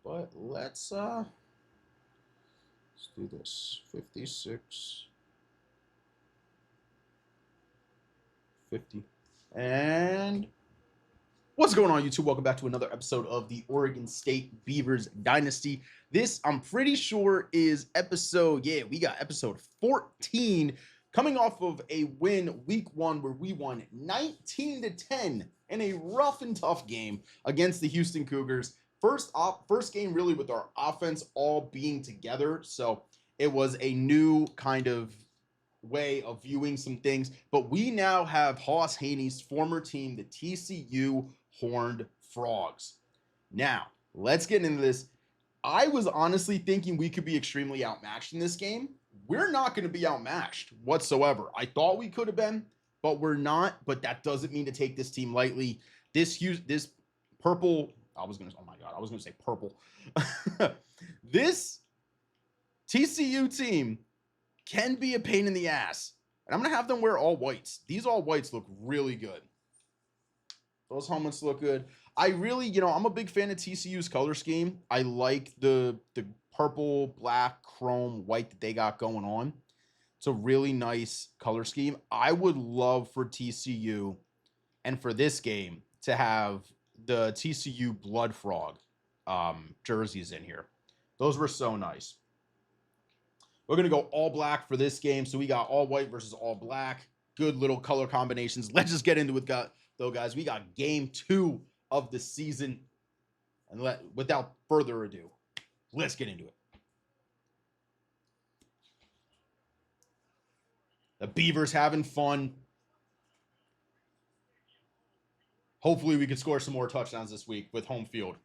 But let's do this. 56, 50. And what's going on, YouTube? Welcome back to another episode of the Oregon State Beavers Dynasty. This, I'm pretty sure, is we got episode 14, coming off of a win week one where we won 19-10 in a rough and tough game against the Houston Cougars. First game really with our offense all being together. So it was a new kind of way of viewing some things. But we now have Hauss Hejny's former team, the TCU Horned Frogs. Now, let's get into this. I was honestly thinking we could be extremely outmatched in this game. We're not going to be outmatched whatsoever. I thought we could have been, but we're not. But that doesn't mean to take this team lightly. This purple, I was going to say purple. This TCU team can be a pain in the ass. And I'm going to have them wear all whites. These all whites look really good. Those helmets look good. I really, I'm a big fan of TCU's color scheme. I like the purple, black, chrome, white that they got going on. It's a really nice color scheme. I would love for TCU and for this game to have the TCU Blood Frog jerseys in here. Those were so nice. We're going to go all black for this game. So we got all white versus all black. Good little color combinations. Let's just get into it, though, guys. We got game 2 of the season. And without further ado, let's get into it. The Beavers having fun. Hopefully we can score some more touchdowns this week with home field.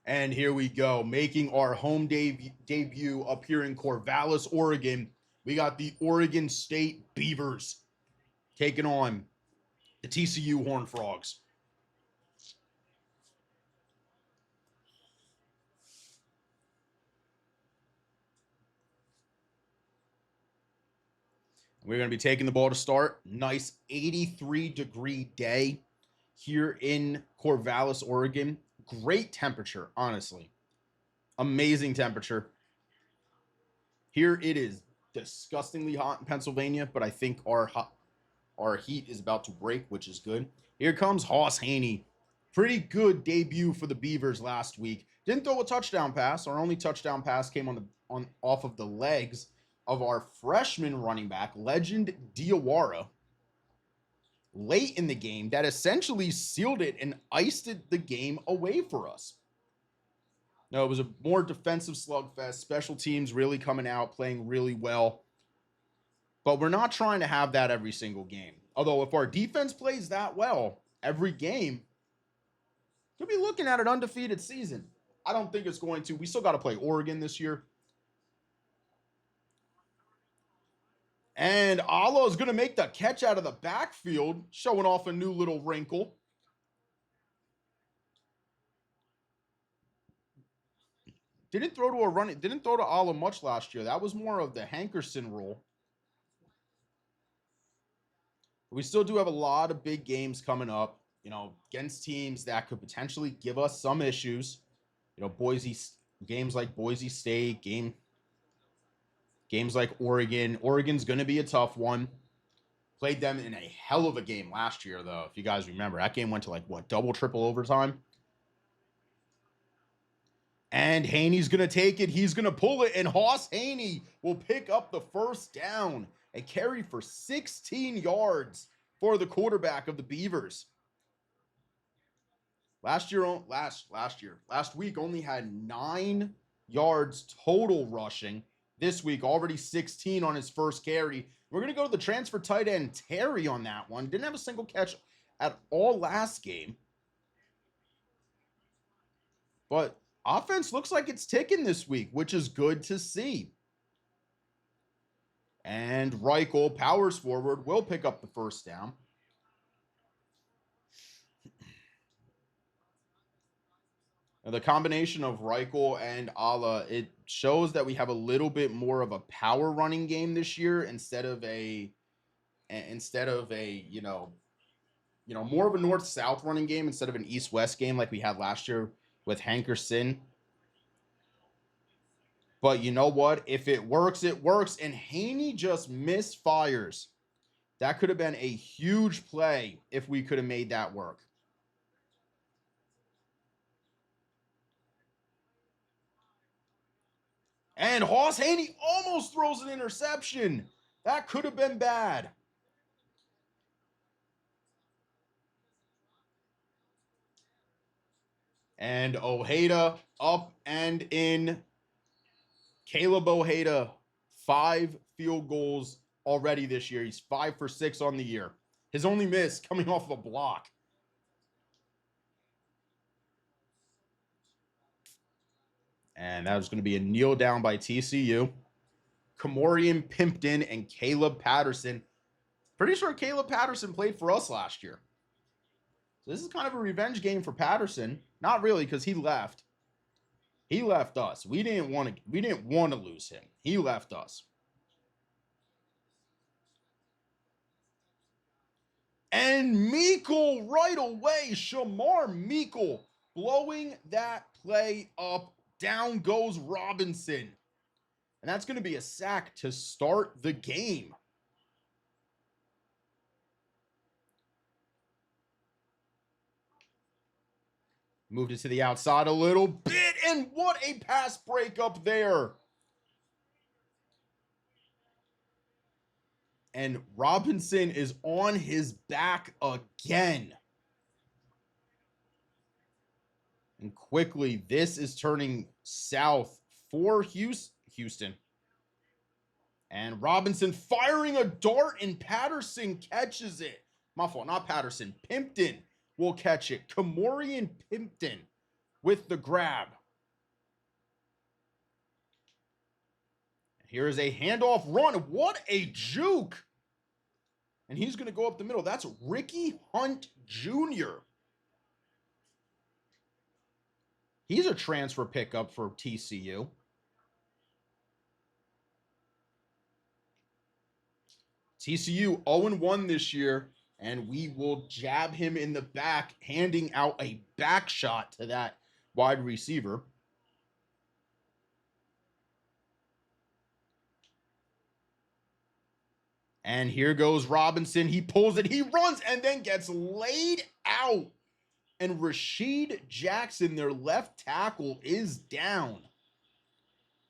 And here we go, making our home debut up here in Corvallis, Oregon. We got the Oregon State Beavers taking on the TCU Horned Frogs. We're going to be taking the ball to start. Nice 83-degree day here in Corvallis, Oregon. Great temperature, honestly. Amazing temperature. Here it is disgustingly hot in Pennsylvania, but I think our heat is about to break, which is good. Here comes Hauss Hejny. Pretty good debut for the Beavers last week. Didn't throw a touchdown pass. Our only touchdown pass came off of the legs of our freshman running back, Legend Diawara, late in the game that essentially sealed it and iced the game away for us. No, it was a more defensive slugfest. Special teams really coming out, playing really well. But we're not trying to have that every single game. Although if our defense plays that well every game, we'll be looking at an undefeated season. I don't think it's going to. We still got to play Oregon this year. And Allah is going to make the catch out of the backfield, showing off a new little wrinkle. Didn't throw to Allah much last year. That was more of the Hankerson role. We still do have a lot of big games coming up, against teams that could potentially give us some issues. Games like Boise State, games like Oregon. Oregon's going to be a tough one. Played them in a hell of a game last year, though, if you guys remember. That game went to double, triple overtime. And Hejny's going to take it. He's going to pull it. And Hauss Hejny will pick up the first down. A carry for 16 yards for the quarterback of the Beavers. Last week only had 9 yards total rushing. This week, already 16 on his first carry. We're going to go to the transfer tight end, Terry, on that one. Didn't have a single catch at all last game. But offense looks like it's ticking this week, which is good to see. And Reichel powers forward, will pick up the first down. Now, the combination of Reichel and Allah, it shows that we have a little bit more of a power running game this year instead of a more of a north-south running game instead of an east-west game like we had last year with Hankerson. But you know what? If it works, it works. And Hejny just misfires. That could have been a huge play if we could have made that work. And Hauss Hejny almost throws an interception. That could have been bad. And Ojeda up and in. Caleb Ojeda, 5 field goals already this year. He's 5 for 6 on the year. His only miss coming off of a block. And that was going to be a kneel down by TCU. Kamorian Pimpton and Caleb Patterson. Pretty sure Caleb Patterson played for us last year. So this is kind of a revenge game for Patterson. Not really, because he left. He left us. We didn't want to lose him. He left us. And Meikle right away. Shamar Meikle blowing that play up. Down goes Robinson. And that's going to be a sack to start the game. Moved it to the outside a little bit, and what a pass breakup there. And Robinson is on his back again. And quickly, this is turning south for Houston. And Robinson firing a dart, and Patterson catches it. My fault, not Patterson. Pimpton will catch it. Kamorian Pimpton with the grab. Here is a handoff run. What a juke. And he's going to go up the middle. That's Ricky Hunt Jr. He's a transfer pickup for TCU. TCU 0-1 this year, and we will jab him in the back, handing out a back shot to that wide receiver. And here goes Robinson. He pulls it, he runs, and then gets laid out. And Rashid Jackson, their left tackle, is down.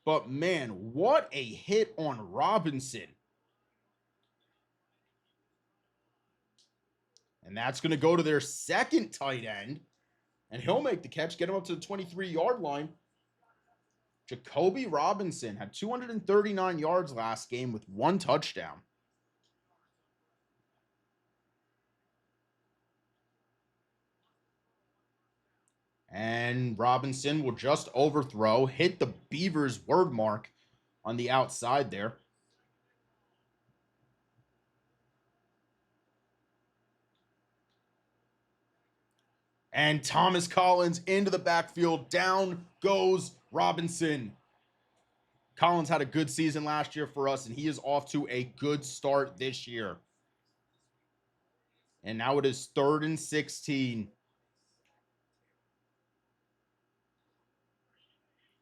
But man, what a hit on Robinson. And that's going to go to their second tight end. And he'll make the catch, get him up to the 23-yard line. Jacoby Robinson had 239 yards last game with 1 touchdown. And Robinson will just overthrow, hit the Beavers word mark on the outside there. And Thomas Collins into the backfield. Down goes Robinson. Collins had a good season last year for us, and he is off to a good start this year. And now it is 3rd and 16.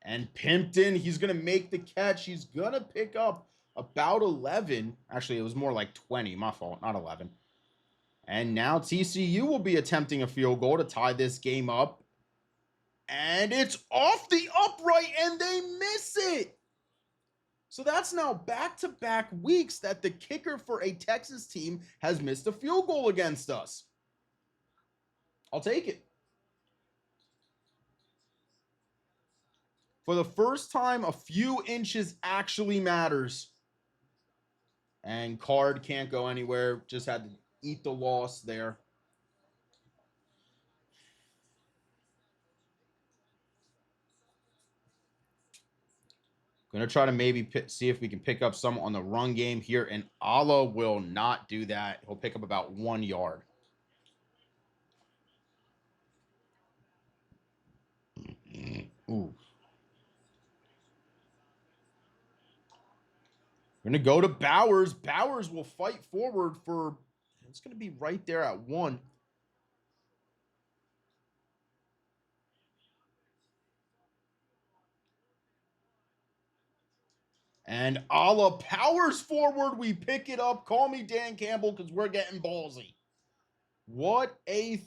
And Pimpton, he's going to make the catch. He's going to pick up about 11. Actually, it was more like 20. My fault, not 11. And now TCU will be attempting a field goal to tie this game up. And it's off the upright, and they miss it. So that's now back-to-back weeks that the kicker for a Texas team has missed a field goal against us. I'll take it. For the first time, a few inches actually matters. And Card can't go anywhere. Just had to eat the loss there. Going to try to maybe see if we can pick up some on the run game here. And Allah will not do that. He'll pick up about 1 yard. Ooh. We're going to go to Bowers. Bowers will fight forward for, it's going to be right there at 1. And Allah powers forward. We pick it up. Call me Dan Campbell because we're getting ballsy. What a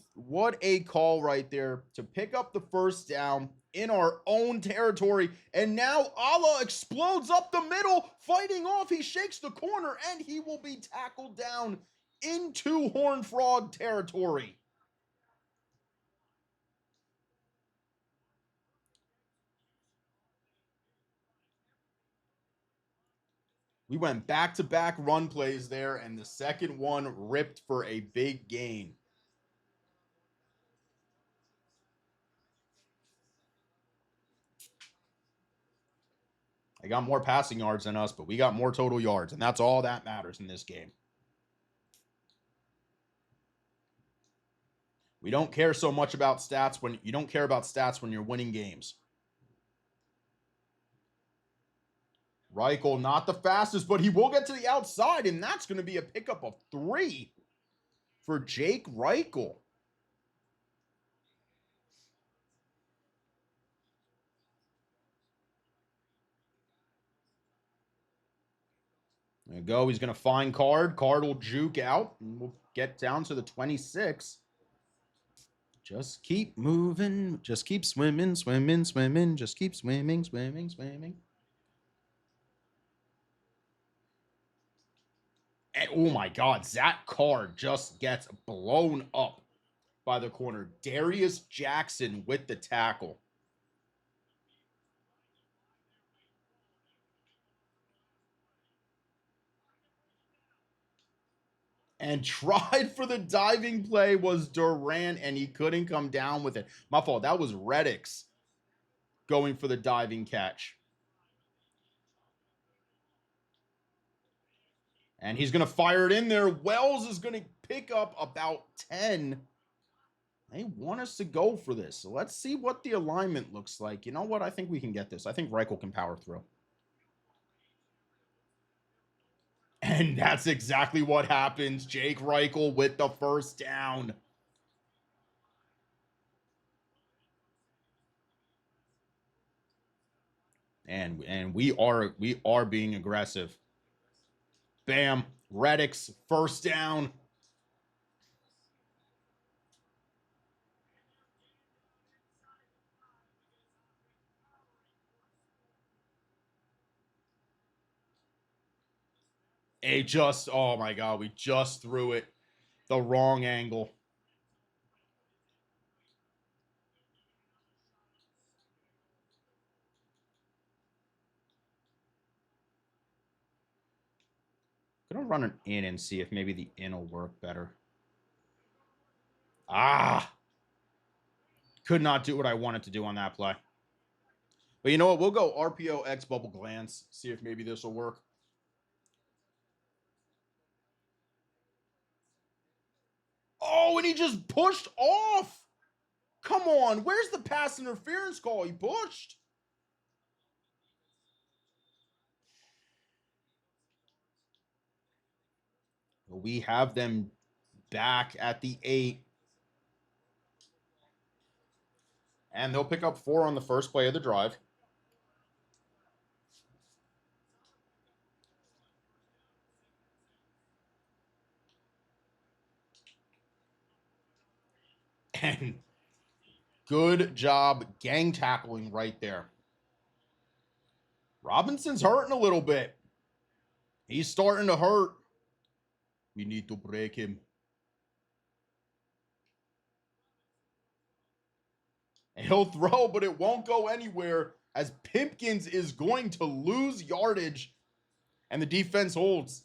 call right there to pick up the first down in our own territory. And now Allah explodes up the middle, fighting off. He shakes the corner, and he will be tackled down into Horned Frog territory. We went back-to-back run plays there, and the second one ripped for a big gain. They got more passing yards than us, but we got more total yards, and that's all that matters in this game. We don't care so much about stats when you don't care about stats when you're winning games. Reichel, not the fastest, but he will get to the outside, and that's going to be a pickup of 3 for Jake Reichel. There you go. He's going to find Card. Card will juke out, and we'll get down to the 26. Just keep moving. Just keep swimming, swimming, swimming. Just keep swimming, swimming, swimming. And oh my God, Zach Card just gets blown up by the corner. Darius Jackson with the tackle. And tried for the diving play was Durant, and he couldn't come down with it. My fault. That was Reddix going for the diving catch. And he's going to fire it in there. Wells is going to pick up about 10. They want us to go for this. So let's see what the alignment looks like. You know what? I think we can get this. I think Reichel can power through. And that's exactly what happens. Jake Reichel with the first down. And we are being aggressive. Bam. Reddix, first down. Oh my God, we just threw it the wrong angle. Gonna run an in and see if maybe the in will work better. Ah! Could not do what I wanted to do on that play. But you know what? We'll go RPO X bubble glance. See if maybe this will work. Oh, and he just pushed off. Come on. Where's the pass interference call? He pushed. We have them back at the 8. And they'll pick up 4 on the first play of the drive. And good job gang tackling right there. Robinson's hurting a little bit. He's starting to hurt. We need to break him. And he'll throw, but it won't go anywhere as Pimpkins is going to lose yardage and the defense holds.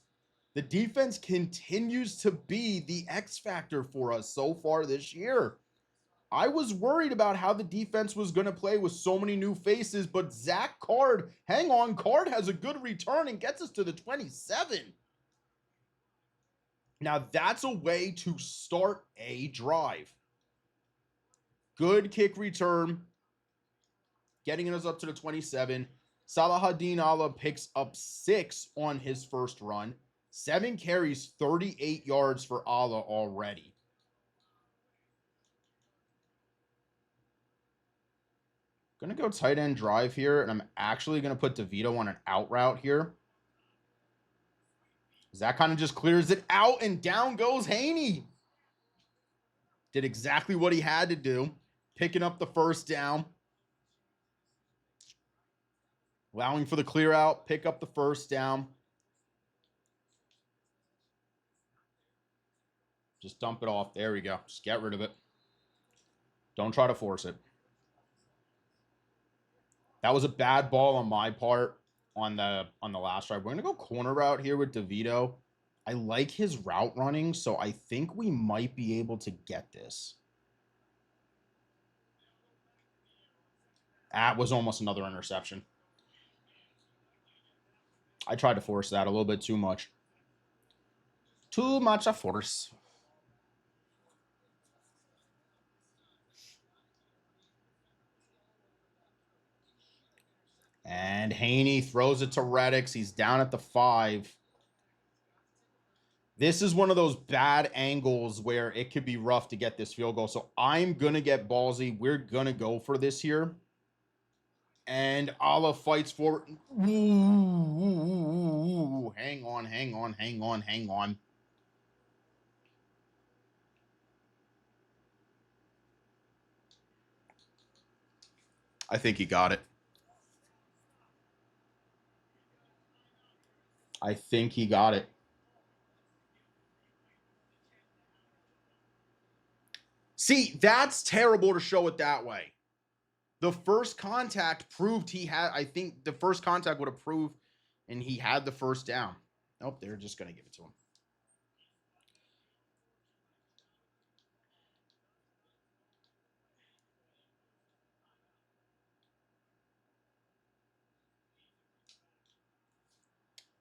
The defense continues to be the X factor for us so far this year. I was worried about how the defense was going to play with so many new faces, but Zach Card, hang on, Card has a good return and gets us to the 27. Now that's a way to start a drive. Good kick return, getting us up to the 27. Salahuddin Allah picks up 6 on his first run. 7 carries, 38 yards for Allah already. Going to go tight end drive here, and I'm actually going to put DeVito on an out route here. That kind of just clears it out, and down goes Hejny. Did exactly what he had to do, picking up the first down. Allowing for the clear out, pick up the first down. Just dump it off. There we go. Just get rid of it. Don't try to force it. That was a bad ball on my part on the last drive. We're going to go corner route here with DeVito. I like his route running, so I think we might be able to get this. That was almost another interception. I tried to force that a little bit too much. Too much of force. And Hejny throws it to Reddix. He's down at the 5. This is one of those bad angles where it could be rough to get this field goal. So I'm going to get ballsy. We're going to go for this here. And Ala fights forward. Ooh, hang on, hang on, hang on, hang on. I think he got it. I think he got it. See, that's terrible to show it that way. The first contact proved he had, I think the first contact would have proved, and he had the first down. Nope, they're just going to give it to him.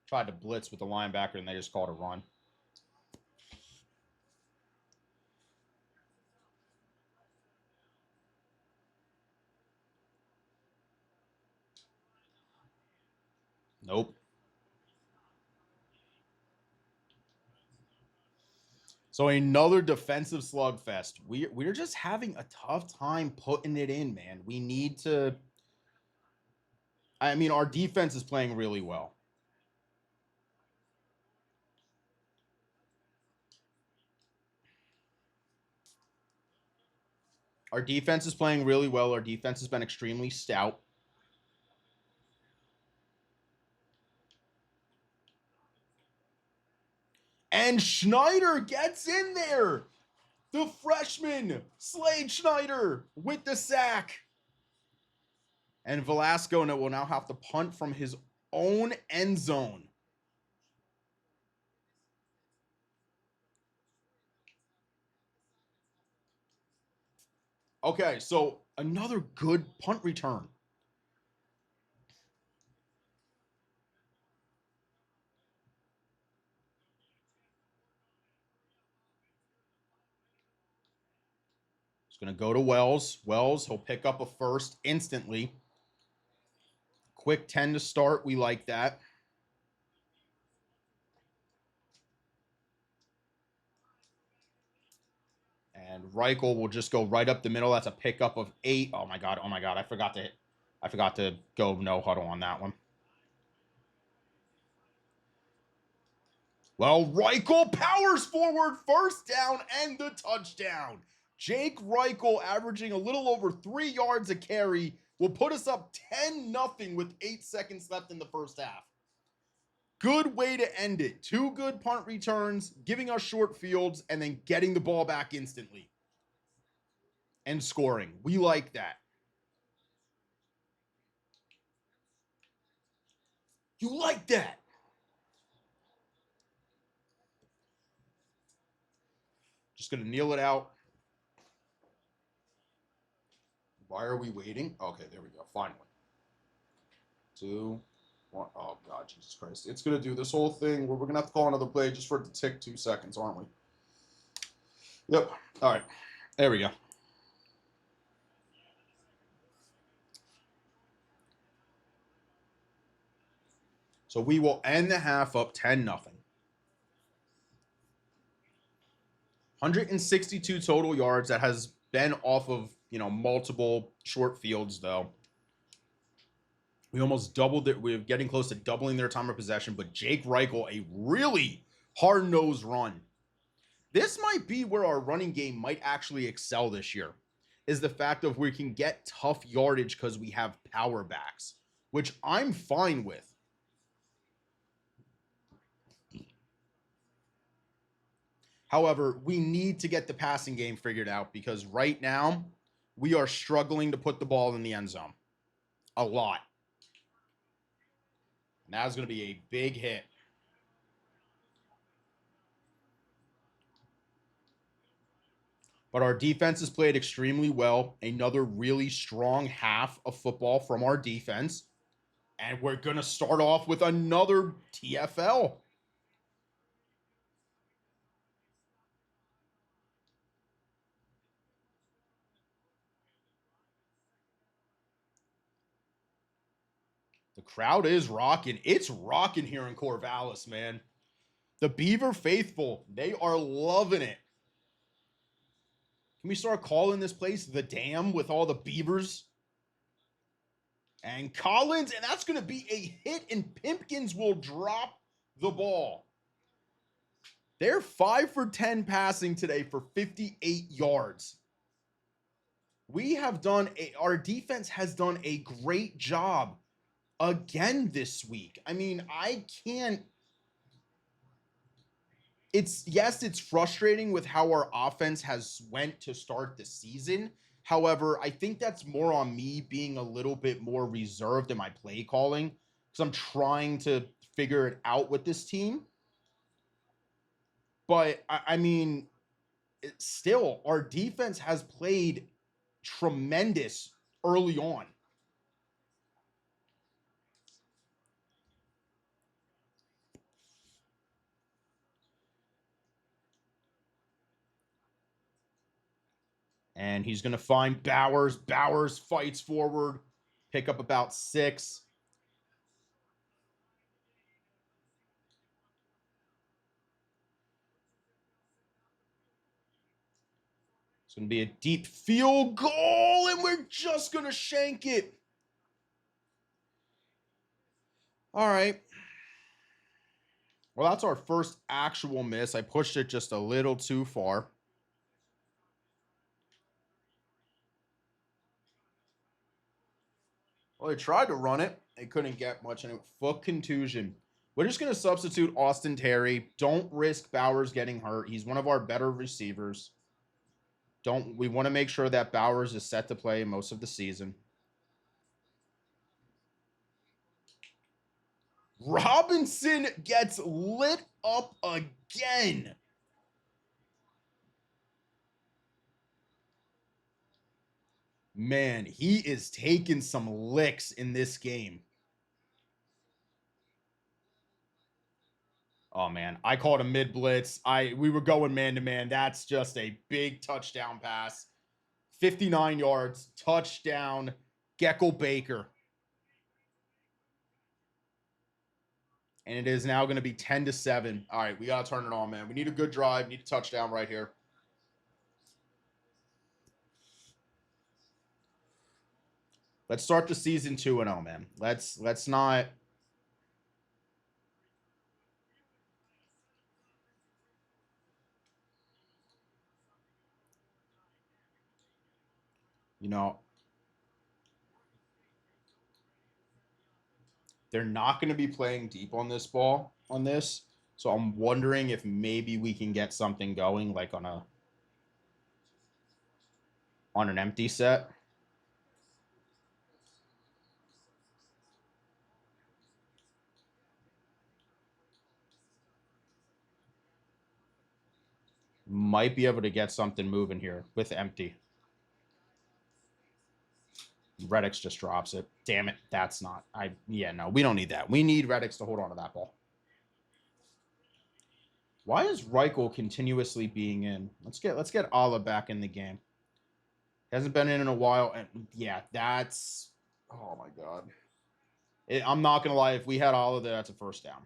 Tried to blitz with the linebacker, and they just called a run. Nope. So another defensive slugfest. We're just having a tough time putting it in, man. We need to... I mean, our defense is playing really well. Our defense is playing really well. Our defense has been extremely stout. And Schneider gets in there. The freshman, Slade Schneider, with the sack. And Velasco will now have to punt from his own end zone. Okay, so another good punt return. It's going to go to Wells. Wells, he'll pick up a first instantly. Quick 10 to start. We like that. And Reichel will just go right up the middle. That's a pickup of 8. Oh my god. Oh my god. I forgot to go no huddle on that one. Well, Reichel powers forward, first down and the touchdown. Jake Reichel, averaging a little over 3 yards a carry, will put us up 10-0 with 8 seconds left in the first half. Good way to end it. 2 good punt returns, giving us short fields, and then getting the ball back instantly. And scoring. We like that. You like that. Just going to kneel it out. Why are we waiting? Okay, there we go. Finally. 2, 1. Oh, God, Jesus Christ. It's going to do this whole thing where we're going to have to call another play just for it to tick 2 seconds, aren't we? Yep. All right. There we go. So we will end the half up 10-0. 162 total yards. That has been off of, multiple short fields, though. We almost doubled it. We're getting close to doubling their time of possession, but Jake Reichel, a really hard-nosed run. This might be where our running game might actually excel this year, is the fact of we can get tough yardage because we have power backs, which I'm fine with. However, we need to get the passing game figured out because right now we are struggling to put the ball in the end zone a lot. And that's going to be a big hit. But our defense has played extremely well. Another really strong half of football from our defense. And we're going to start off with another TFL. The crowd is rocking. It's rocking here in Corvallis, man. The Beaver faithful, they are loving it. Can we start calling this place the Dam with all the Beavers? And Collins, and that's going to be a hit, and Pimpkins will drop the ball. They're 5 for 10 passing today for 58 yards. Our defense has done a great job again this week. I mean, it's frustrating with how our offense has went to start the season. However, I think that's more on me being a little bit more reserved in my play calling because I'm trying to figure it out with this team. But I mean, still, our defense has played tremendous early on. And he's going to find Bowers. Bowers fights forward, pick up about 6. It's going to be a deep field goal, and we're just going to shank it. All right. Well, that's our first actual miss. I pushed it just a little too far. Well, they tried to run it. They couldn't get much. And foot contusion. We're just going to substitute Austin Terry. Don't risk Bowers getting hurt. He's one of our better receivers. We want to make sure that Bowers is set to play most of the season. Robinson gets lit up again. Man, he is taking some licks in this game. Oh man, I called a mid blitz. We were going man to man. That's just a big touchdown pass. 59 yards, touchdown, Gecko Baker. And it is now going to be 10-7. All right, we got to turn it on, man. We need a good drive, need a touchdown right here. Let's start the season 2-0, man. Let's not they're not going to be playing deep on this ball on this. So I'm wondering if maybe we can get something going like on an empty set. Might be able to get something moving here with empty. Redix just drops it. Damn it. That's not. No, we don't need that. We need Redix to hold on to that ball. Why is Reichel continuously being in? Let's get Ala back in the game. Hasn't been in a while. And yeah, that's. Oh my God. I'm not going to lie. If we had Ala there, that's a first down.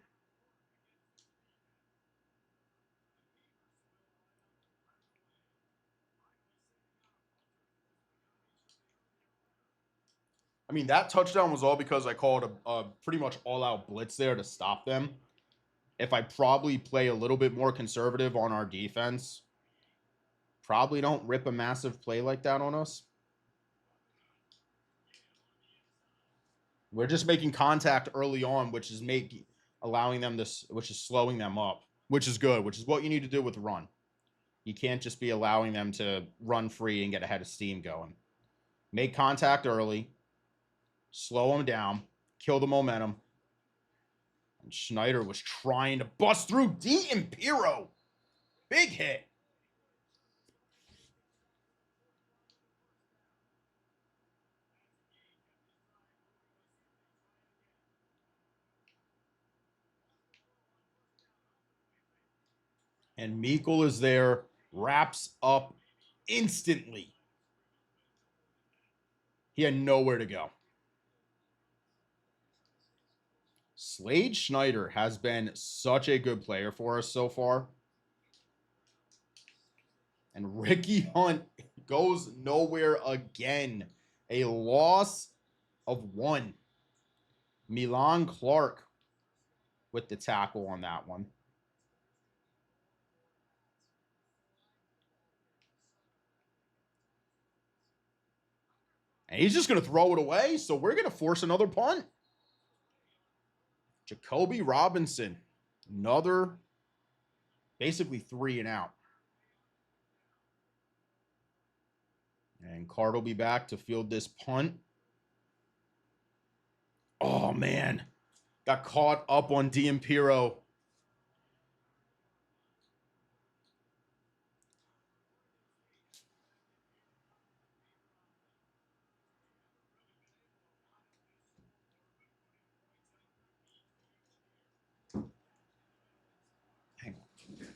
I mean, that touchdown was all because I called a pretty much all-out blitz there to stop them. If I probably play a little bit more conservative on our defense, probably don't rip a massive play like that on us. We're just making contact early on, which is allowing them this, which is slowing them up, which is good, which is what you need to do with run. You can't just be allowing them to run free and get ahead of steam going. Make contact early, slow them down, kill the momentum. And Schneider was trying to bust through D Impero. Big hit. And Meikle is there, wraps up instantly. He had nowhere to go. Slade Schneider has been such a good player for us so far. And Ricky Hunt goes nowhere again. A loss of 1. Milan Clark with the tackle on that one. And he's just going to throw it away, so we're going to force another punt. Jacoby Robinson, another basically 3 and out. And Card will be back to field this punt. Oh, man. Got caught up on D Impero. Hang on.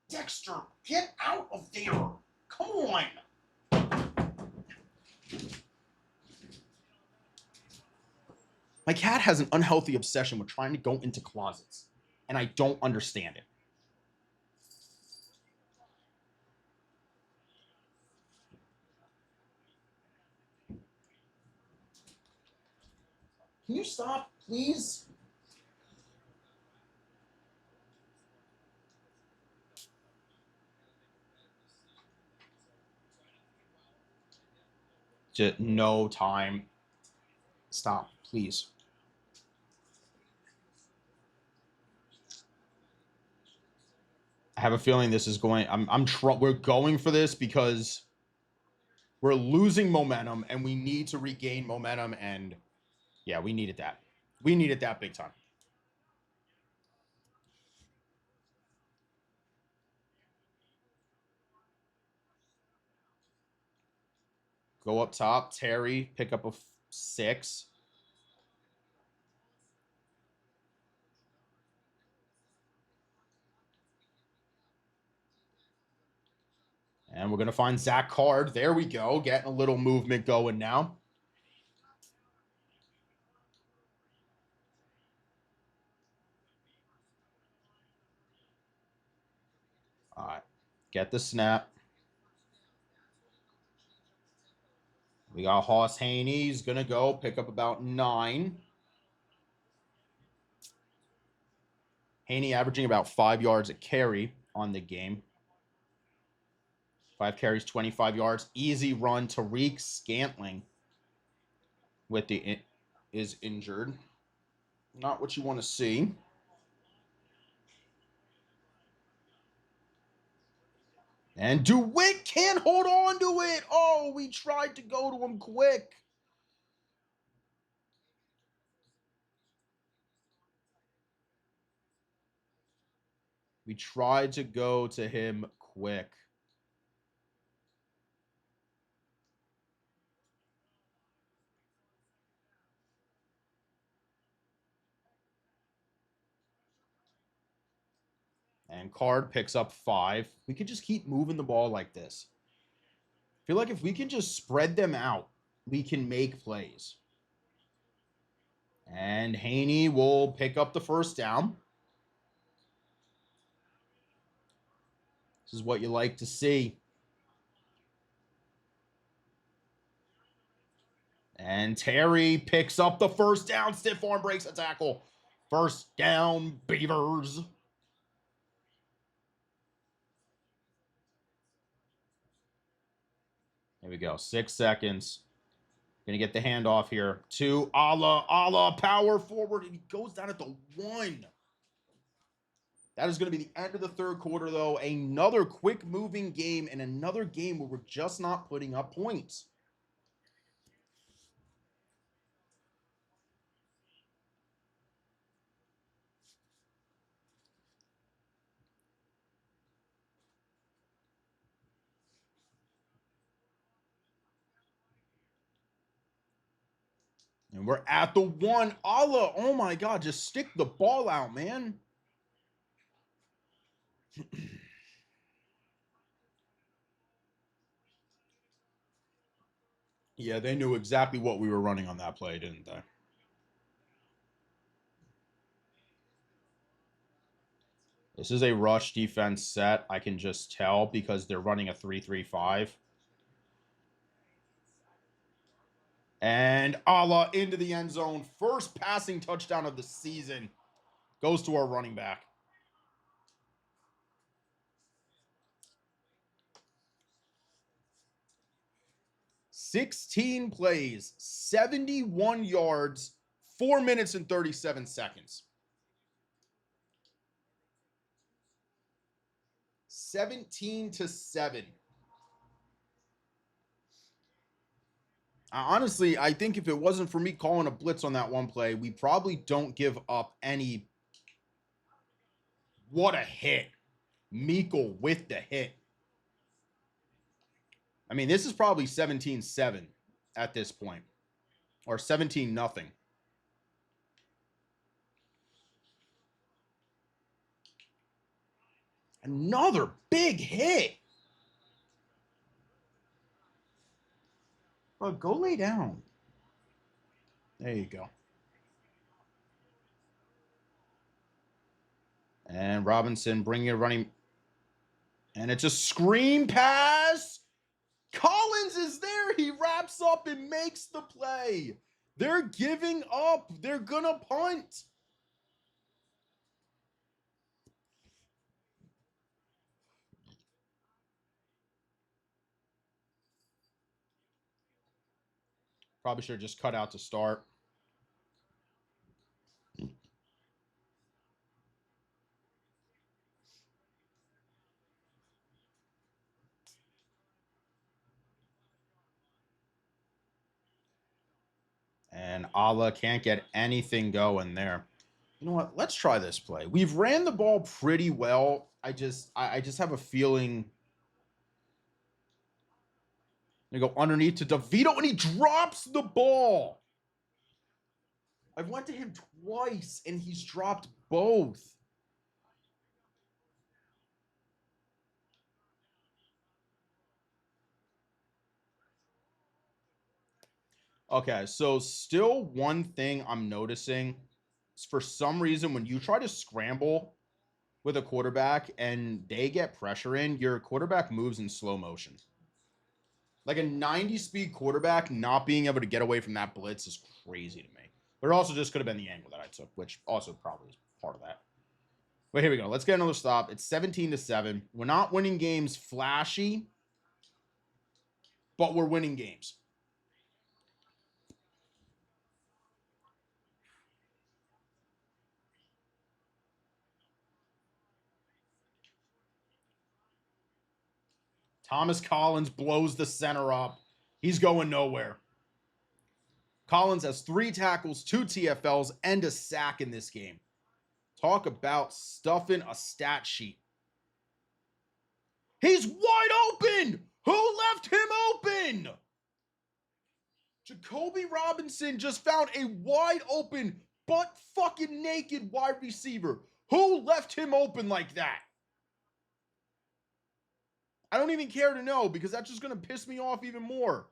Dexter, get out of there. Come on. My cat has an unhealthy obsession with trying to go into closets, and I don't understand it. Can you stop, please? Just no time. Stop, please. I have a feeling this is going. We're going for this because we're losing momentum, and we need to regain momentum. And yeah, we needed that. We needed that big time. Go up top, Terry, pick up a 6. And we're going to find Zach Card. There we go. Getting a little movement going now. All right. Get the snap. We got Hauss Hejny. He's going to go pick up about 9. Hejny averaging about 5 yards a carry on the game. 5 carries, 25 yards. Easy run. Tariq Scantling is injured. Not what you want to see. And DeWitt can't hold on to it. Oh, we tried to go to him quick. We tried to go to him quick. And Card picks up 5. We could just keep moving the ball like this. I feel like if we can just spread them out, we can make plays. And Hejny will pick up the first down. This is what you like to see. And Terry picks up the first down. Stiff arm breaks a tackle. First down, Beavers. Here we go. 6 seconds. Gonna get the handoff here to Allah, power forward, and he goes down at the 1. That is going to be the end of the third quarter, though. Another quick-moving game and another game where we're just not putting up points. And we're at the 1. Allah, oh my God, just stick the ball out, man. Yeah, they knew exactly what we were running on that play, didn't they? This is a rush defense set. I can just tell because they're running a 3-3-5. And Allah into the end zone. First passing touchdown of the season goes to our running back. 16 plays, 71 yards, 4 minutes and 37 seconds. 17-7. Honestly, I think if it wasn't for me calling a blitz on that one play, we probably don't give up any. What a hit. Meikle with the hit. I mean, this is probably 17-7 at this point. Or 17-0. Another big hit. Well, go lay down. There you go. And Robinson bringing it running. And it's a screen pass. Collins is there. He wraps up and makes the play. They're giving up. They're going to punt. Probably should have just cut out to start. And Allah can't get anything going there. You know what? Let's try this play. We've ran the ball pretty well. I just have a feeling. They go underneath to DeVito, and he drops the ball. I've went to him twice, and he's dropped both. Okay, so still one thing I'm noticing is for some reason when you try to scramble with a quarterback and they get pressure in, your quarterback moves in slow motion. Like a 90-speed quarterback not being able to get away from that blitz is crazy to me. But it also just could have been the angle that I took, which also probably is part of that. But here we go. Let's get another stop. It's 17-7. We're not winning games flashy, but we're winning games. Thomas Collins blows the center up. He's going nowhere. Collins has 3 tackles, 2 TFLs, and a sack in this game. Talk about stuffing a stat sheet. He's wide open! Who left him open? Jacoby Robinson just found a wide open, butt fucking naked wide receiver. Who left him open like that? I don't even care to know because that's just going to piss me off even more.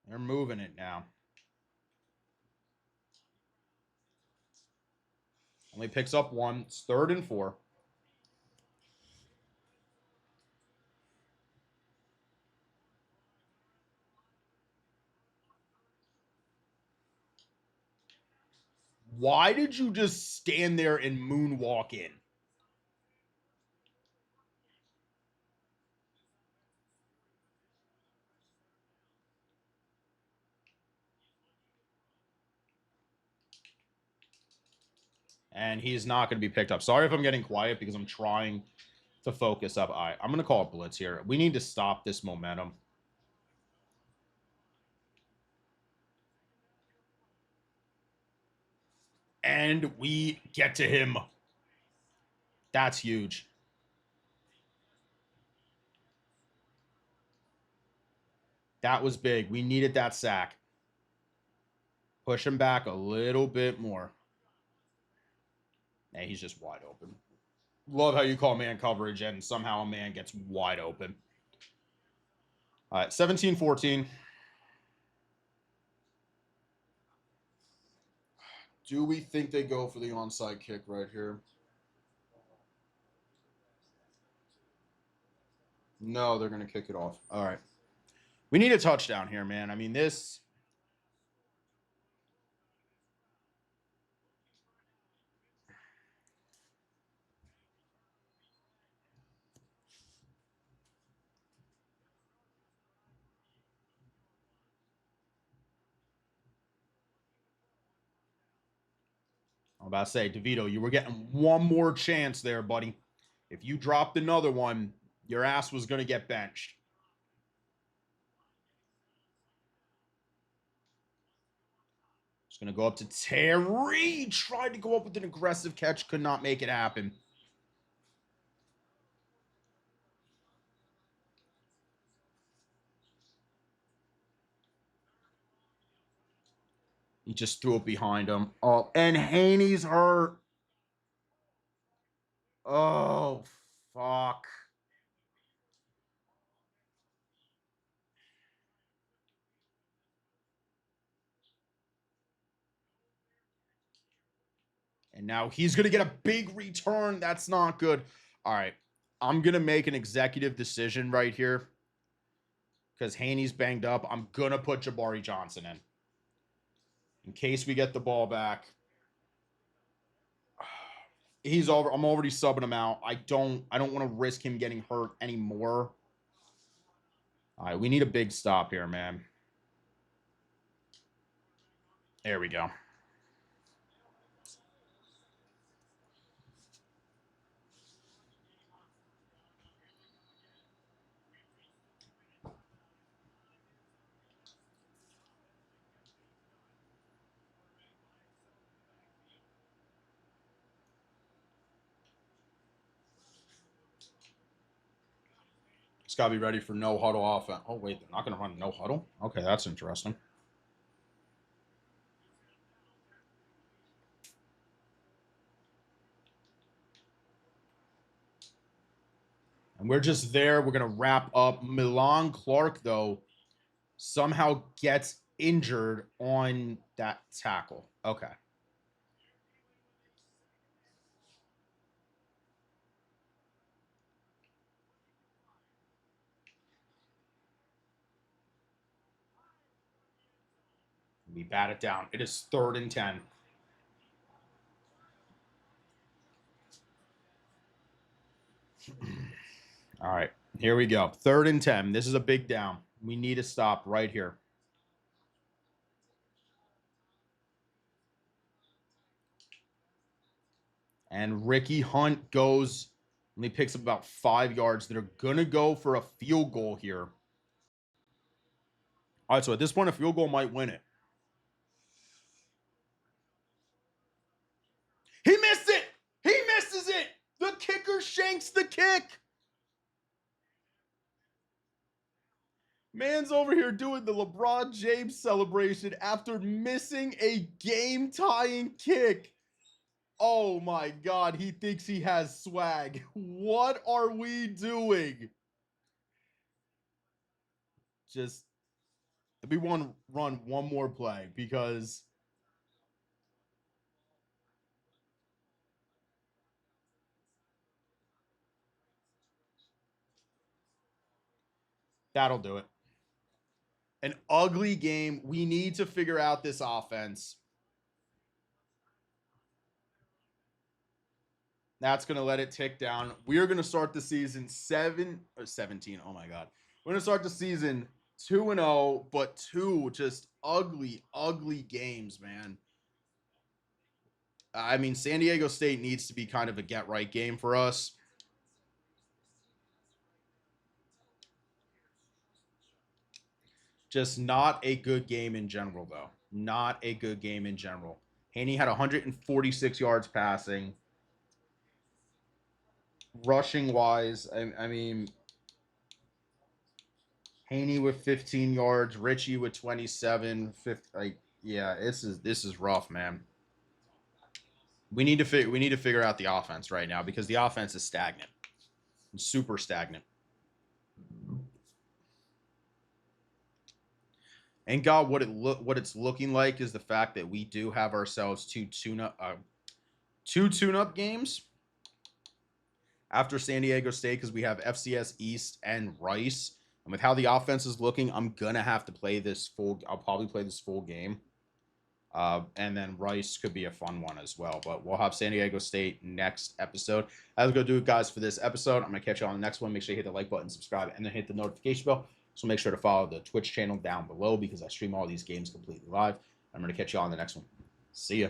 They're moving it now. Only picks up one. It's 3rd and 4. Why did you just stand there and moonwalk in? And he's not going to be picked up. Sorry if I'm getting quiet because I'm trying to focus up. All right, I'm going to call a blitz here. We need to stop this momentum. And we get to him. That's huge. That was big. We needed that sack. Push him back a little bit more. And he's just wide open. Love how you call man coverage and somehow a man gets wide open. All right, 17-14. Do we think they go for the onside kick right here? No, they're going to kick it off. All right. We need a touchdown here, man. I mean, this... I'm about to say, DeVito, you were getting one more chance there, buddy. If you dropped another one, your ass was going to get benched. Just going to go up to Terry. Tried to go up with an aggressive catch. Could not make it happen. He just threw it behind him. Oh, and Hejny's hurt. Oh, fuck. And now he's going to get a big return. That's not good. All right. I'm going to make an executive decision right here. Because Hejny's banged up. I'm going to put Jabari Johnson in case we get the ball back. I'm already subbing him out. I don't want to risk him getting hurt anymore. All right, we need a big stop here, man. There we go. It's got to be ready for no huddle offense. Oh, wait, they're not going to run no huddle? Okay, that's interesting. And we're just there. We're going to wrap up. Milan Clark, though, somehow gets injured on that tackle. Okay. We bat it down. It is 3rd and 10. All right, here we go. 3rd and 10. This is a big down. We need to stop right here. And Ricky Hunt goes, and he picks up about 5 yards. They're going to go for a field goal here. All right, so at this point, a field goal might win it. He missed it! He misses it! The kicker shanks the kick! Man's over here doing the LeBron James celebration after missing a game-tying kick. Oh my God, he thinks he has swag. What are we doing? Just, we want to run one more play because That'll do it. An ugly game. We need to figure out this offense. That's going to let it tick down. We're going to start the season 17. Oh my God. We're going to start the season 2-0, but two just ugly, ugly games, man. I mean, San Diego State needs to be kind of a get-right game for us. Just not a good game in general, though. Not a good game in general. Hejny had 146 yards passing. Rushing wise, I mean, Hejny with 15 yards, Richie with 27. Yeah, this is rough, man. We need to figure out the offense right now because the offense is stagnant, super stagnant. And God, what it's looking like is the fact that we do have ourselves two tune-up games after San Diego State because we have FCS East and Rice. And with how the offense is looking, I'm gonna have to play this full. I'll probably play this full game, and then Rice could be a fun one as well. But we'll have San Diego State next episode. That's gonna do it, guys, for this episode. I'm gonna catch you on the next one. Make sure you hit the like button, subscribe, and then hit the notification bell. So make sure to follow the Twitch channel down below because I stream all these games completely live. I'm gonna catch you on the next one. See ya.